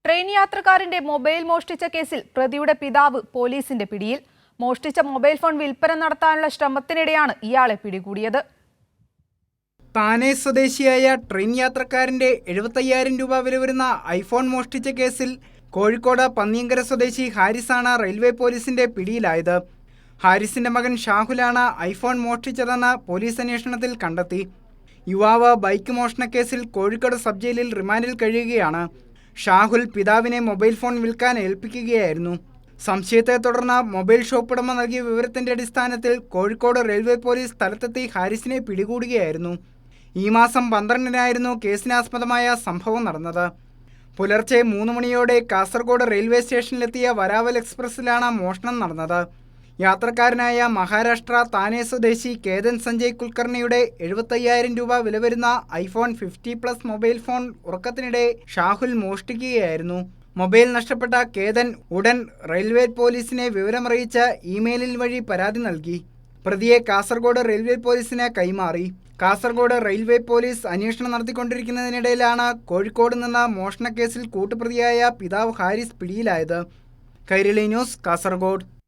Train യാത്രക്കാരന്റെ mobile മോഷ്ടിച്ച കേസിൽ പ്രതിയുടെ പിതാവ് പോലീസിന്റെ പിടിയിൽ. മോഷ്ടിച്ച മൊബൈൽ ഫോൺ വിൽപ്പന നടത്താനുള്ള ശ്രമത്തിനിടെയാണ് ഇയാളെ പിടികൂടിയത്. താനെ സ്വദേശിയായ ട്രെയിൻ യാത്രക്കാരന്റെ 75,000 രൂപ വില വരുന്ന ഐഫോൺ മോഷ്ടിച്ച കേസിൽ കോഴിക്കോട് പന്നിയങ്കര സ്വദേശി ഹാരിസാണ് റെയിൽവേ പോലീസിന്റെ പിടിയിലായത്. ഹാരിസിന്റെ മകൻ ഷാഹുലാണ് ഐഫോൺ മോഷ്ടിച്ചതെന്ന് പോലീസ് അന്വേഷണത്തിൽ കണ്ടെത്തി. യുവാവ് ബൈക്ക് മോഷണക്കേസിൽ കോഴിക്കോട് സബ് ജയിലിൽ റിമാൻഡിൽ കഴിയുകയാണ്. ഷാഹുൽ പിതാവിനെ മൊബൈൽ ഫോൺ വിൽക്കാൻ ഏൽപ്പിക്കുകയായിരുന്നു. സംശയത്തെ തുടർന്ന് മൊബൈൽ ഷോപ്പ് ഉടമ നൽകിയ വിവരത്തിന്റെ അടിസ്ഥാനത്തിൽ കോഴിക്കോട് റെയിൽവേ പോലീസ് സ്ഥലത്തെത്തി ഹാരിസിനെ പിടികൂടുകയായിരുന്നു. ഈ മാസം 12-നായിരുന്നു കേസിനാസ്പദമായ സംഭവം നടന്നത്. പുലർച്ചെ 3 മണിയോടെ കാസർഗോഡ് റെയിൽവേ സ്റ്റേഷനിലെത്തിയ വരാവൽ എക്സ്പ്രസിലാണ് മോഷണം നടന്നത്. യാത്രക്കാരനായ മഹാരാഷ്ട്ര താനെ സ്വദേശി കേതൻ സഞ്ജയ് കുൽക്കർണിയുടെ 75,000 രൂപ വില വരുന്ന ഐഫോൺ 50+ മൊബൈൽ ഫോൺ ഉറക്കത്തിനിടെ ഷാഹുൽ മോഷ്ടിക്കുകയായിരുന്നു. മൊബൈൽ നഷ്ടപ്പെട്ട കേതൻ ഉടൻ റെയിൽവേ പോലീസിനെ വിവരമറിയിച്ച് ഇമെയിലിൽ വഴി പരാതി നൽകി. പ്രതിയെ കാസർഗോഡ് റെയിൽവേ പോലീസിന് കൈമാറി. കാസർഗോഡ് റെയിൽവേ പോലീസ് അന്വേഷണം നടത്തിക്കൊണ്ടിരിക്കുന്നതിനിടയിലാണ് കോഴിക്കോട് നിന്ന് മോഷണക്കേസിൽ കൂട്ടുപ്രതിയായ പിതാവ് ഹാരിസ് പിടിയിലായത്. കൈരളി ന്യൂസ്, കാസർഗോഡ്.